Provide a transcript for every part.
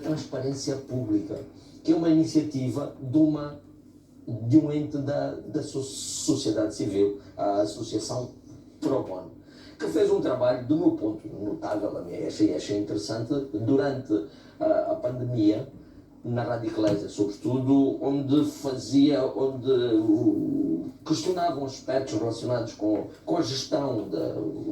Transparência Pública, que é uma iniciativa de um ente da sociedade civil, a Associação Pro Bono, que fez um trabalho, do meu ponto, notável, achei interessante, durante a pandemia, na Radiclésia, sobretudo, onde questionavam aspectos relacionados com a gestão,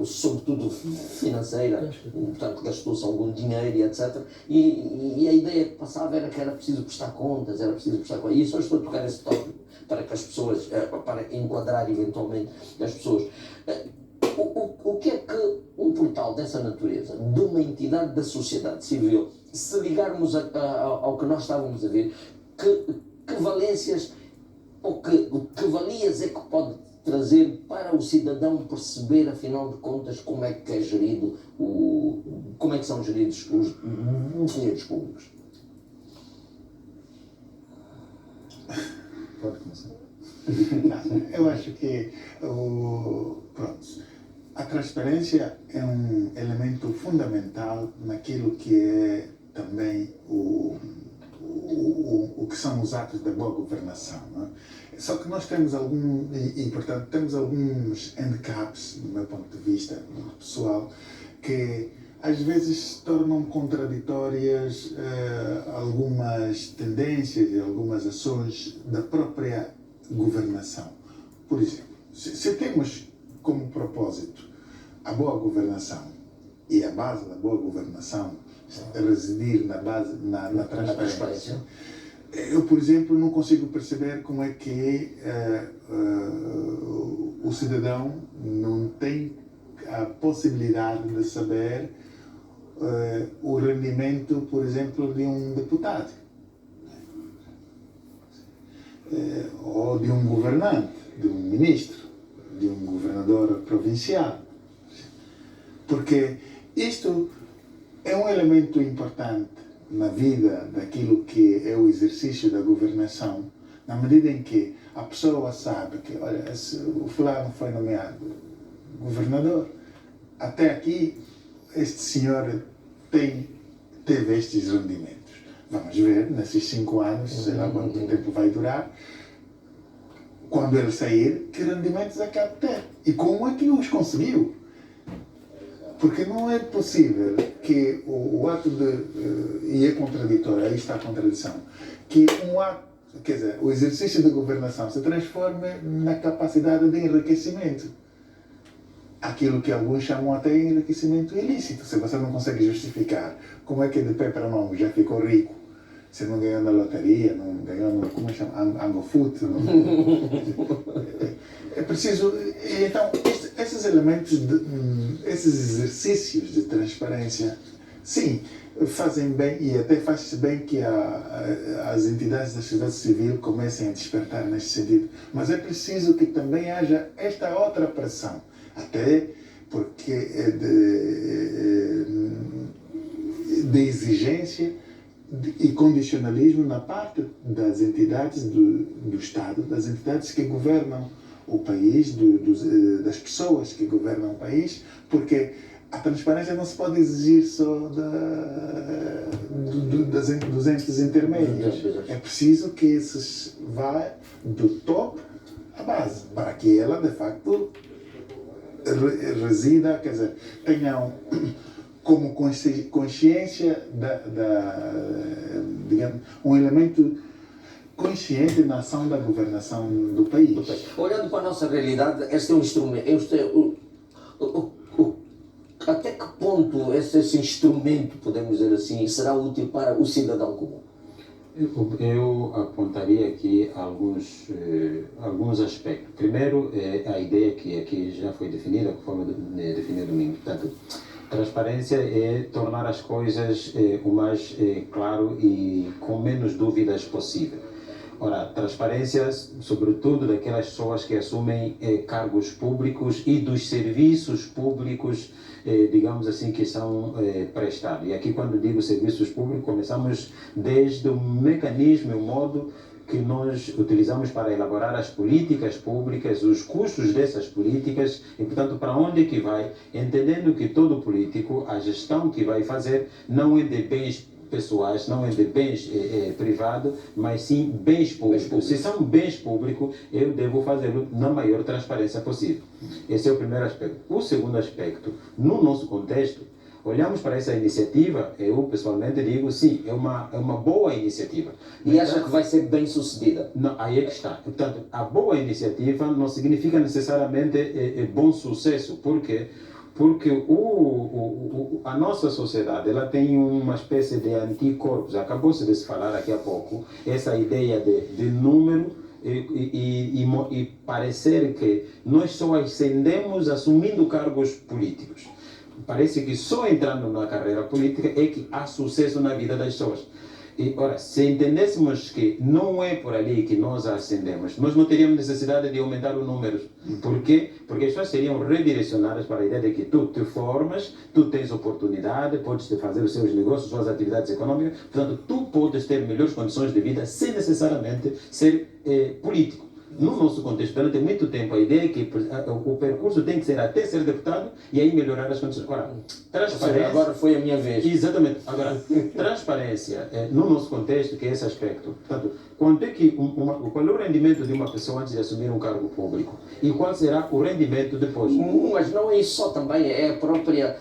sobretudo financeira, portanto, gastou-se algum dinheiro e etc. E a ideia que passava era que era preciso prestar contas, e só estou a tocar esse tópico para que as pessoas, para enquadrar eventualmente as pessoas. O que é que um portal dessa natureza, de uma entidade da sociedade civil, se ligarmos ao que nós estávamos a ver, que valências ou que valias é que pode trazer para o cidadão perceber, afinal de contas, como é que é gerido como é que são geridos os dinheiros públicos? Pode começar. Eu acho que a transparência é um elemento fundamental naquilo que é também o que são os atos da boa governação. Não é? Só que nós temos portanto, temos alguns handicaps, do meu ponto de vista pessoal, que às vezes se tornam contraditórias algumas tendências e algumas ações da própria governação. Por exemplo, se temos como propósito a boa governação e a base da boa governação residir na transparência, eu, por exemplo, não consigo perceber como é que o cidadão não tem a possibilidade de saber o rendimento, por exemplo, de um deputado ou de um governante, de um ministro, de um governador provincial. Porque isto é um elemento importante na vida daquilo que é o exercício da governação, na medida em que a pessoa sabe que, olha, o fulano foi nomeado governador, até aqui este senhor teve estes rendimentos. Vamos ver, nesses 5 anos, sei lá quanto tempo vai durar, quando ele sair, que rendimentos é que há de ter? E como é que os conseguiu? Porque não é possível que o ato e é contraditório, aí está a contradição, que quer dizer, o exercício da governação se transforme na capacidade de enriquecimento. Aquilo que alguns chamam até de enriquecimento ilícito. Se você não consegue justificar como é que de pé para mão já ficou rico, se não ganhou na loteria, não ganhou no, como chama, Angofut, é preciso, então, esses elementos, esses exercícios de transparência, sim, fazem bem, e até faz bem que as entidades da sociedade civil comecem a despertar neste sentido, mas é preciso que também haja esta outra pressão, até porque é de exigência e condicionalismo na parte das entidades do Estado, das entidades que governam o país, das pessoas que governam o país, porque a transparência não se pode exigir só dos entes intermédios. É preciso que esses vá do topo à base, para que ela, de facto, resida, quer dizer, tenham como consciência digamos, um elemento consciente na ação da governação do país. Olhando para a nossa realidade, este é um instrumento. Até que ponto esse instrumento, podemos dizer assim, será útil para o cidadão comum? Eu apontaria aqui alguns aspectos. Primeiro, a ideia que aqui já foi definida, conforme definido domingo. Portanto, transparência é tornar as coisas o mais claro e com menos dúvidas possível. Ora, transparência, sobretudo daquelas pessoas que assumem cargos públicos e dos serviços públicos, digamos assim, que são prestados. E aqui, quando digo serviços públicos, começamos desde o mecanismo, o modo que nós utilizamos para elaborar as políticas públicas, os custos dessas políticas e, portanto, para onde é que vai, entendendo que todo político, a gestão que vai fazer não é de bens pessoais, não é de bens privados, mas sim bens públicos. Se são bens públicos, eu devo fazê-lo na maior transparência possível. Esse é o primeiro aspecto. O segundo aspecto, no nosso contexto, olhamos para essa iniciativa, eu pessoalmente digo sim, é uma boa iniciativa. E acha que vai ser bem sucedida? Não, aí é que está. Portanto, a boa iniciativa não significa necessariamente bom sucesso. Por quê? Porque a nossa sociedade ela tem uma espécie de anticorpos. Acabou-se de se falar aqui há pouco, essa ideia de número e parecer que nós só ascendemos assumindo cargos políticos. Parece que só entrando na carreira política é que há sucesso na vida das pessoas. E, ora, se entendêssemos que não é por ali que nós ascendemos, nós não teríamos necessidade de aumentar os números. Por quê? Porque as pessoas seriam redirecionadas para a ideia de que tu te formas, tu tens oportunidade, podes fazer os seus negócios, suas atividades econômicas, portanto, tu podes ter melhores condições de vida sem necessariamente ser político. No nosso contexto, durante muito tempo, a ideia é que o percurso tem que ser até ser deputado e aí melhorar as condições. Agora, transparência... Agora foi a minha vez. Exatamente. Agora, transparência, no nosso contexto, que é esse aspecto. Portanto, qual é o rendimento de uma pessoa antes de assumir um cargo público? E qual será o rendimento depois? Mas não é isso só também, é a própria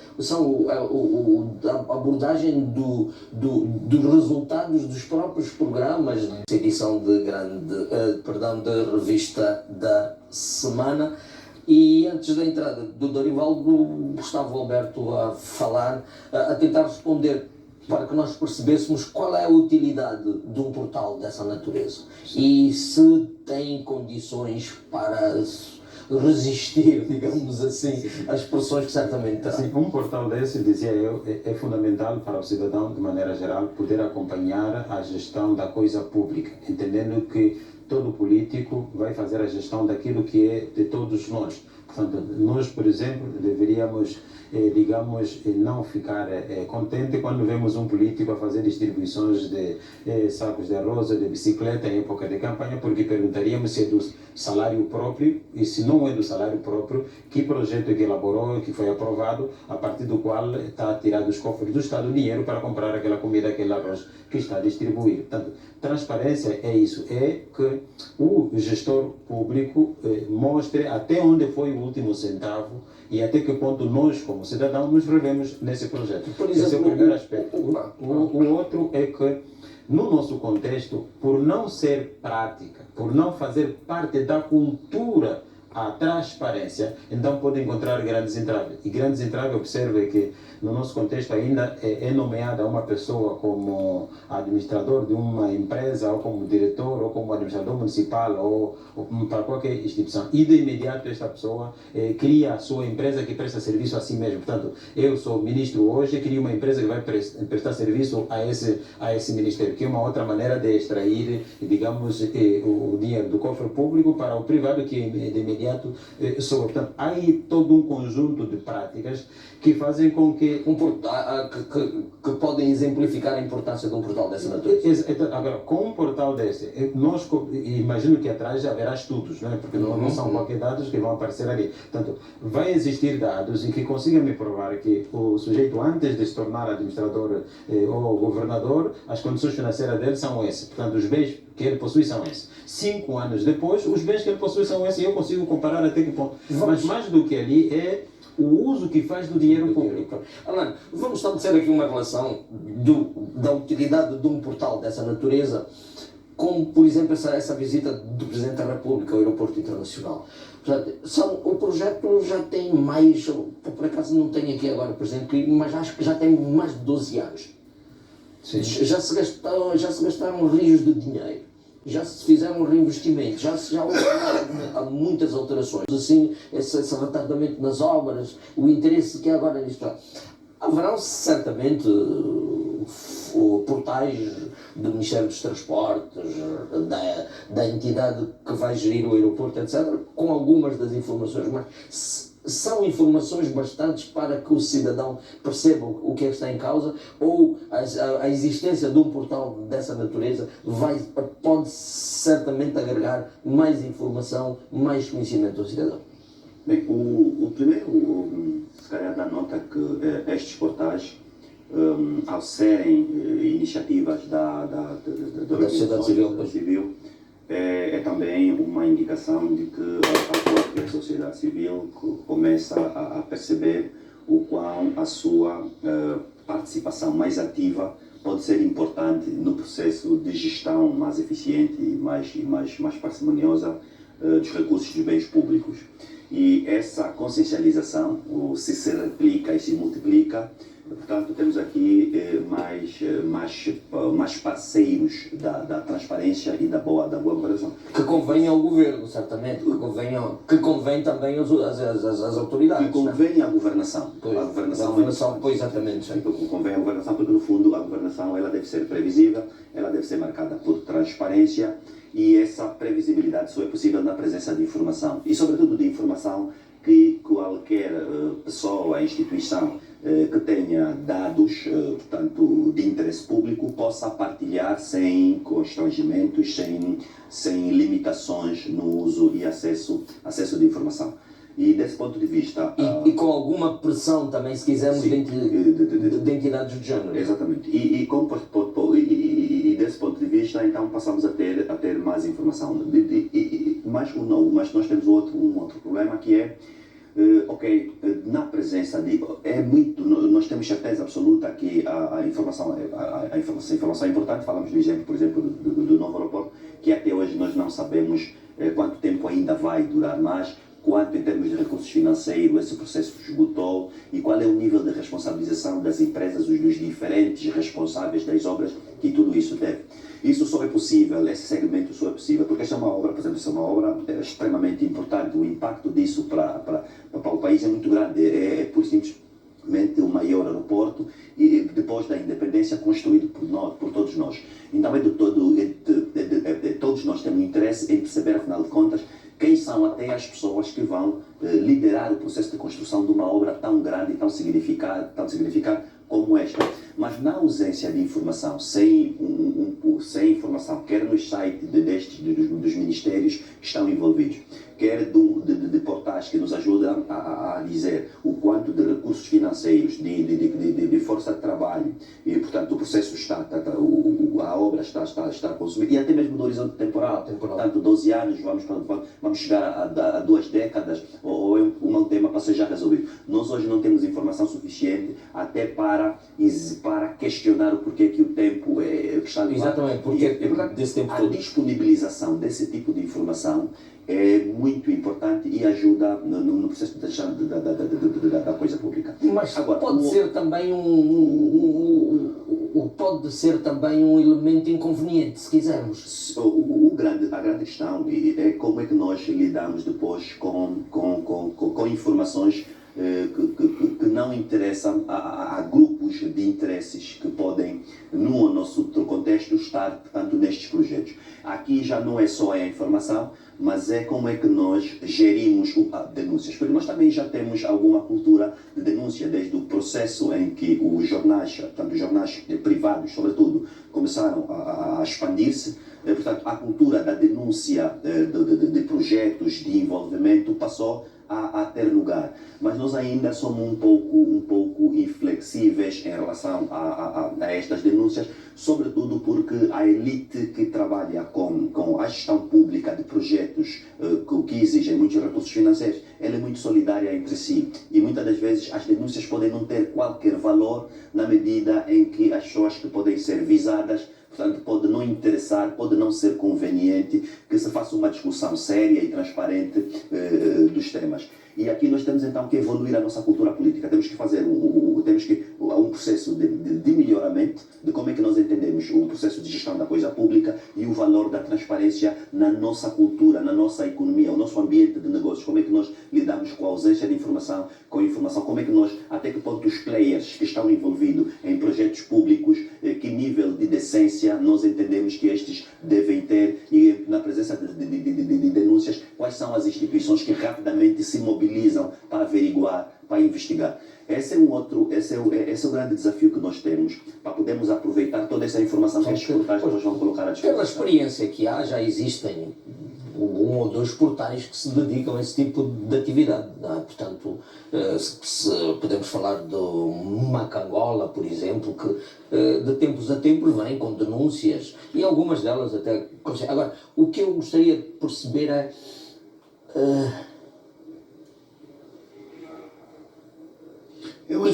a abordagem dos resultados dos próprios programas. Edição de de revista da semana. E antes da entrada do Dorivaldo, estava o Alberto a falar, a tentar responder para que nós percebêssemos qual é a utilidade de um portal dessa natureza e se tem condições para resistir, digamos assim, às pressões que certamente terá. Sim, um portal desse, dizia eu, é fundamental para o cidadão, de maneira geral, poder acompanhar a gestão da coisa pública, entendendo que todo político vai fazer a gestão daquilo que é de todos nós. Portanto, nós, por exemplo, deveríamos, digamos, não ficar contente quando vemos um político a fazer distribuições de sacos de arroz ou de bicicleta em época de campanha, porque perguntaríamos se é do salário próprio e se não é do salário próprio, que projeto que elaborou, que foi aprovado, a partir do qual está tirado dos cofres do Estado dinheiro para comprar aquela comida, aquele arroz que está a distribuir. Portanto, transparência é isso, é que o gestor público mostre até onde foi o último centavo e até que ponto nós, como cidadãos, nos revemos nesse projeto. Por exemplo, esse é o primeiro aspecto. O outro é que, no nosso contexto, por não ser prática, por não fazer parte da cultura a transparência, então pode encontrar grandes entraves. E grandes entraves, observe que no nosso contexto ainda é nomeada uma pessoa como administrador de uma empresa, ou como diretor, ou como administrador municipal, ou para qualquer instituição. E de imediato esta pessoa cria a sua empresa que presta serviço a si mesmo. Portanto, eu sou ministro hoje, crio uma empresa que vai prestar serviço a esse ministério, que é uma outra maneira de extrair, digamos, o dinheiro do cofre público para o privado, que de imediato soa. Portanto, há aí todo um conjunto de práticas que fazem com que que podem exemplificar a importância de um portal dessa natureza. Agora, com um portal desse, nós imagino que atrás já haverá estudos, não é? Porque não são qualquer dados que vão aparecer ali. Portanto, vai existir dados em que consigam me provar que o sujeito, antes de se tornar administrador ou governador, as condições financeiras dele são essas. Portanto, os bens que ele possui são esses. 5 anos depois, os bens que ele possui são esses e eu consigo comparar até que ponto. Mas mais do que ali é o uso que faz do dinheiro público. Alan, vamos estabelecer aqui uma relação da utilidade de um portal dessa natureza com, por exemplo, essa visita do Presidente da República ao aeroporto internacional. Portanto, o projeto já tem mais, por acaso não tenho aqui agora, por exemplo, mas acho que já tem mais de 12 anos. Sim. Já se gastaram rios de dinheiro. Já se fizeram reinvestimentos, já há muitas alterações. Assim, esse retardamento nas obras, o interesse que há agora nisto. Haverão certamente portais do Ministério dos Transportes, da entidade que vai gerir o aeroporto, etc., com algumas das informações, mas são informações bastantes para que o cidadão perceba o que é que está em causa, ou a existência de um portal dessa natureza pode certamente agregar mais informação, mais conhecimento ao cidadão. Bem, o primeiro, se calhar, dá nota que estes portais ao serem iniciativas da sociedade civil, é também uma indicação de que a própria sociedade civil começa a perceber o quão a sua participação mais ativa pode ser importante no processo de gestão mais eficiente e mais parcimoniosa dos recursos dos bens públicos. E essa consciencialização se replica e se multiplica. Portanto, temos aqui mais parceiros da transparência e da boa governação. Que convém ao governo, certamente, que convém também às autoridades. Que convém à governação. Pois, a governação, pois, exatamente. Sim. Convém à governação, porque no fundo a governação ela deve ser previsível, ela deve ser marcada por transparência, e essa previsibilidade só é possível na presença de informação. E sobretudo de informação que qualquer pessoa, instituição que tenha dados, portanto, de interesse público, possa partilhar sem constrangimentos, sem limitações no uso e acesso de informação. E desse ponto de vista... E com alguma pressão também, se quisermos, sim, de entidades do género. Exatamente. E desse ponto de vista, então, passamos a ter mais informação. Mas nós temos um outro problema, que é, na presença de... nós temos certeza absoluta que a informação é importante. Falamos do exemplo, por exemplo, do novo aeroporto, que até hoje nós não sabemos quanto tempo ainda vai durar mais, quanto em termos de recursos financeiros esse processo esgotou e qual é o nível de responsabilização das empresas, dos diferentes responsáveis das obras que tudo isso teve. Isso só é possível, esse segmento só é possível, porque esta é uma obra, por exemplo, essa é uma obra extremamente importante. O impacto disso para o país é muito grande, por simplesmente o maior aeroporto, e depois da independência, construído por todos nós. Então todos nós temos interesse em perceber, afinal de contas, quem são até as pessoas que vão liderar o processo de construção de uma obra tão grande e tão significada como esta. Mas na ausência de informação, sem informação, quer nos sites dos ministérios que estão envolvidos, quer de portais que nos ajudam a dizer o quanto de recursos financeiros, de força de trabalho, e portanto o processo a obra está consumida, e até mesmo do horizonte temporal. Portanto, 12 anos, vamos chegar a 2 décadas, ou é um tema para ser já resolvido. Nós hoje não temos informação suficiente até para questionar o porquê que o tempo que está a levar. Exatamente, porque desse tempo todo. A disponibilização desse tipo de informação é muito importante e ajuda no processo de gestão da coisa pública. Mas agora, pode ser também pode ser também um elemento inconveniente, se quisermos. A grande questão é como é que nós lidamos depois com informações que não interessam a grupos de interesses que podem, no nosso contexto, estar, portanto, nestes projetos. Aqui já não é só a informação, mas é como é que nós gerimos denúncias. Porque nós também já temos alguma cultura de denúncia, desde o processo em que os jornais, portanto, os jornais privados, sobretudo, começaram a expandir-se. Portanto, a cultura da denúncia de projetos, de envolvimento, passou a ter lugar. Mas nós ainda somos um pouco inflexíveis em relação a estas denúncias, sobretudo porque a elite que trabalha com a gestão pública de projetos que exigem muitos recursos financeiros, ela é muito solidária entre si. E muitas das vezes as denúncias podem não ter qualquer valor na medida em que as pessoas que podem ser visadas, portanto, pode não interessar, pode não ser conveniente que se faça uma discussão séria e transparente dos temas. E aqui nós temos então que evoluir a nossa cultura política. Temos que fazer um processo de melhoramento de como é que nós entendemos o processo de gestão da coisa pública e o valor da transparência na nossa cultura, na nossa economia, o nosso ambiente de negócios. Como é que nós lidamos com a ausência de informação, com a informação, como é que nós, até que ponto os players que estão envolvidos em projetos públicos, que nível de decência nós entendemos que estes devem ter, e na presença de denúncias, quais são as instituições que rapidamente se mobilizam para averiguar, para investigar. Esse é o grande desafio que nós temos, para podermos aproveitar toda essa informação que as portais nós vamos colocar à disposição. Pela experiência que há, já existem um ou dois portais que se dedicam a esse tipo de atividade. Não é? Portanto, se podemos falar do Macangola, por exemplo, que de tempos a tempos vem com denúncias e algumas delas até... Agora, o que eu gostaria de perceber é... Eu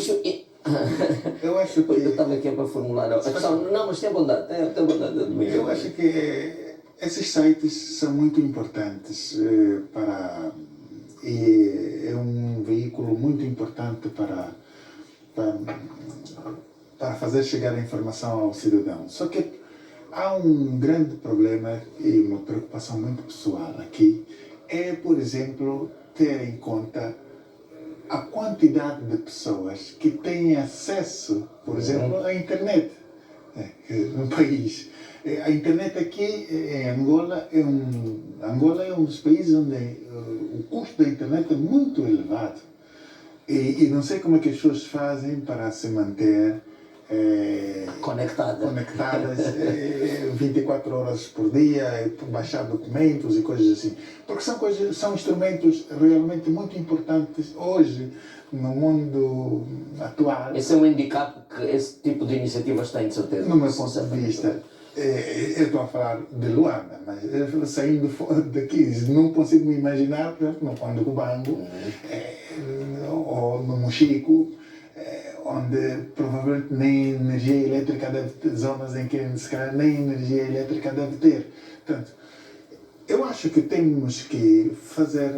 acho que eu estava aqui para formular a questão. Não, mas tem bondade, tem bondade de mim. Eu acho que esses sites são muito importantes e é um veículo muito importante para fazer chegar a informação ao cidadão. Só que há um grande problema e uma preocupação muito pessoal aqui, por exemplo, ter em conta a quantidade de pessoas que têm acesso, por exemplo, à internet no país. A internet aqui em Angola Angola é um dos países onde o custo da internet é muito elevado. E não sei como é que as pessoas fazem para se manter conectadas 24 horas por dia, baixar documentos e coisas assim. Porque são instrumentos realmente muito importantes hoje no mundo atual. Esse é um indicado que esse tipo de iniciativas têm, de certeza. No meu ponto de vista, eu estou a falar de Luanda, mas saindo daqui, não consigo me imaginar, por exemplo, no Pão do Cubango, ou no Mochico, onde provavelmente nem energia elétrica deve ter, zonas em que se calhar nem energia elétrica deve ter. Portanto, eu acho que temos que fazer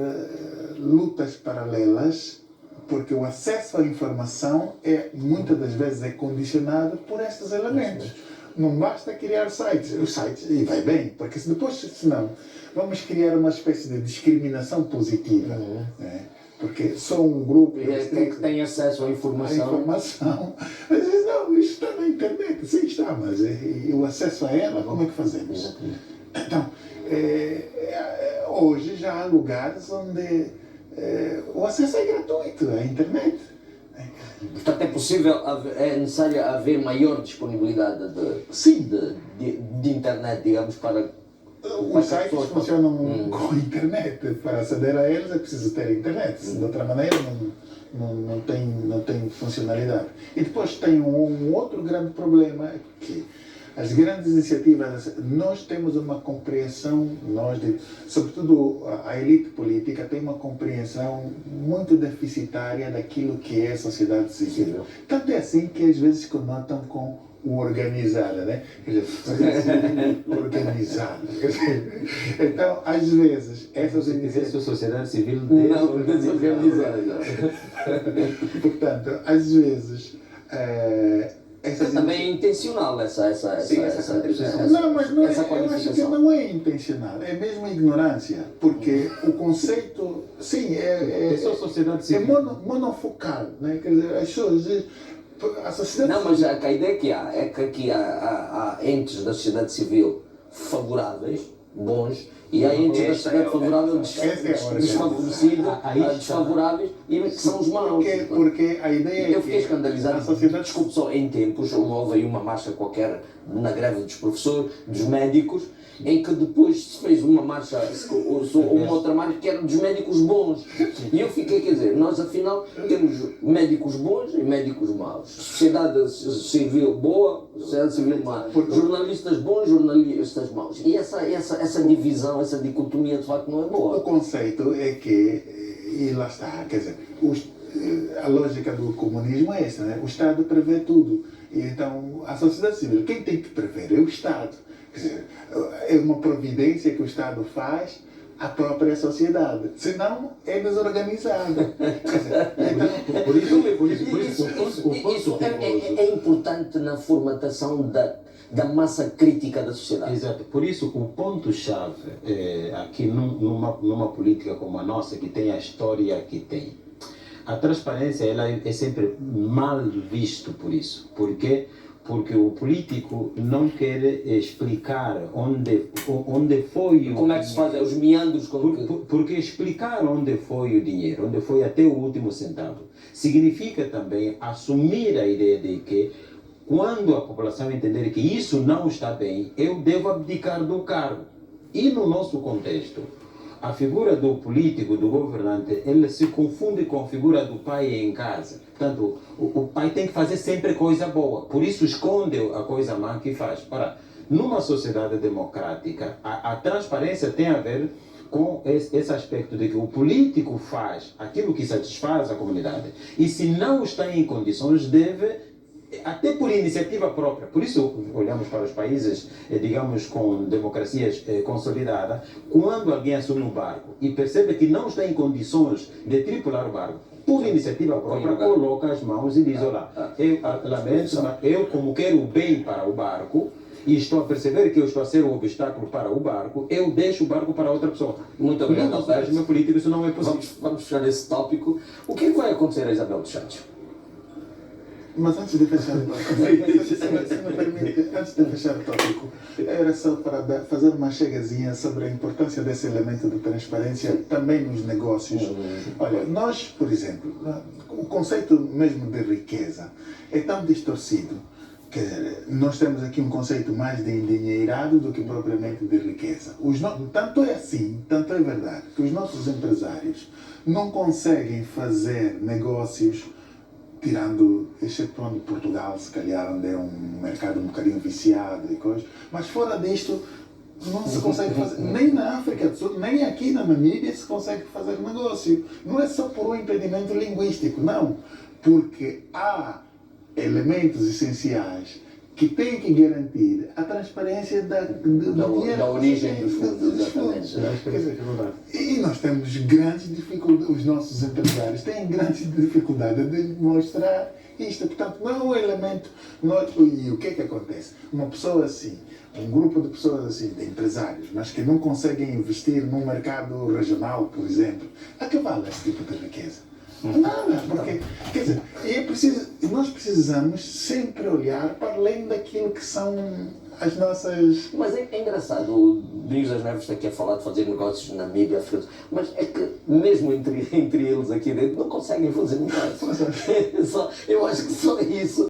lutas paralelas, porque o acesso à informação muitas das vezes é condicionado por estes elementos. Não basta criar sites, os sites, e vai bem, porque senão vamos criar uma espécie de discriminação positiva. Porque só um grupo que tem acesso à informação. Mas não, isto está na internet, sim está, mas o acesso a ela, como é que fazemos? Então, hoje já há lugares onde o acesso é gratuito à internet. Portanto, é necessário haver maior disponibilidade de internet, digamos, para... Os sites funcionam com a internet. Para aceder a eles é preciso ter internet. De outra maneira não tem funcionalidade. E depois tem um outro grande problema, que as grandes iniciativas, nós temos uma compreensão, sobretudo a elite política, tem uma compreensão muito deficitária daquilo que é a sociedade civil. Tanto é assim que às vezes conotam com o organizada, né? Quer dizer, organizada. Então, às vezes, essas iniciativas... sociedade civil desorganizada. Portanto, às vezes... também é intencional essa não, mas não eu acho que não é intencional, é mesmo ignorância, porque o conceito, sim, só sociedade civil. É monofocal, né? Quer dizer, as pessoas... A sociedade não, mas a ideia que há é que aqui há entes da sociedade civil favoráveis, bons, e há entes da sociedade favorável desfavorecidos, desfavoráveis, e que são os maus. Porque a ideia é eu fiquei escandalizado, desculpe só, em tempos, houve aí uma marcha qualquer na greve dos professores, dos médicos, em que depois se fez uma marcha, uma outra marcha que era dos médicos bons. E eu fiquei, quer dizer, nós afinal temos médicos bons e médicos maus. Sociedade civil boa, sociedade civil má. Jornalistas bons, jornalistas maus. E essa divisão, essa dicotomia de facto não é boa. O conceito é que, e lá está, quer dizer, a lógica do comunismo é essa, né? O Estado prevê tudo. E então a sociedade civil, quem tem que prever é o Estado. Quer dizer, é uma providência que o Estado faz à própria sociedade, senão é desorganizada. Isso é importante na formatação da massa crítica da sociedade. Exato, por isso o ponto-chave aqui numa política como a nossa, que tem a história que tem, a transparência ela é sempre mal visto por isso. Por quê? Porque o político não quer explicar onde foi o... Como é que se faz? Os meandros... Porque explicar onde foi o dinheiro, onde foi até o último centavo, significa também assumir a ideia de que quando a população entender que isso não está bem, eu devo abdicar do cargo. E no nosso contexto, a figura do político, do governante, ele se confunde com a figura do pai em casa. Portanto, o pai tem que fazer sempre coisa boa, por isso esconde a coisa má que faz. Ora, numa sociedade democrática, a transparência tem a ver com esse aspecto de que o político faz aquilo que satisfaz a comunidade e se não está em condições deve, até por iniciativa própria, por isso olhamos para os países, digamos, com democracias consolidadas, quando alguém assume um barco e percebe que não está em condições de tripular o barco, por iniciativa própria, coloca as mãos e diz, olá, eu lamento, mas eu como quero o bem para o barco, e estou a perceber que eu estou a ser um obstáculo para o barco, eu deixo o barco para outra pessoa. Muito obrigado, No nosso regime político isso não é possível. Vamos fechar esse tópico. O que é que vai acontecer a Isabel dos Santos? Mas antes de fechar o tópico, se me permite, antes de fechar o tópico, era só para fazer uma chegazinha sobre a importância desse elemento de transparência também nos negócios. Olha, nós, por exemplo, o conceito mesmo de riqueza é tão distorcido que nós temos aqui um conceito mais de endinheirado do que propriamente de riqueza. Tanto é assim, tanto é verdade, que os nossos empresários não conseguem fazer negócios, excetuando Portugal, se calhar, onde é um mercado um bocadinho viciado e coisas, mas fora disto, não se consegue fazer, nem na África do Sul, nem aqui na Namíbia se consegue fazer negócio. Não é só por um impedimento linguístico, não, porque há elementos essenciais que têm que garantir a transparência da origem dos fundos, exatamente. E nós temos grandes dificuldades, os nossos empresários têm grandes dificuldades de mostrar isto. Portanto, não é um elemento. E o que é que acontece? Uma pessoa assim, um grupo de pessoas assim, de empresários, mas que não conseguem investir num mercado regional, por exemplo, a que vale esse tipo de riqueza? Nada, porque, quer dizer, nós precisamos sempre olhar para além daquilo que são as nossas... Mas é engraçado, o Domingos das Neves está aqui a falar de fazer negócios na Namíbia, mas é que mesmo entre eles aqui dentro não conseguem fazer negócios. Eu acho que só isso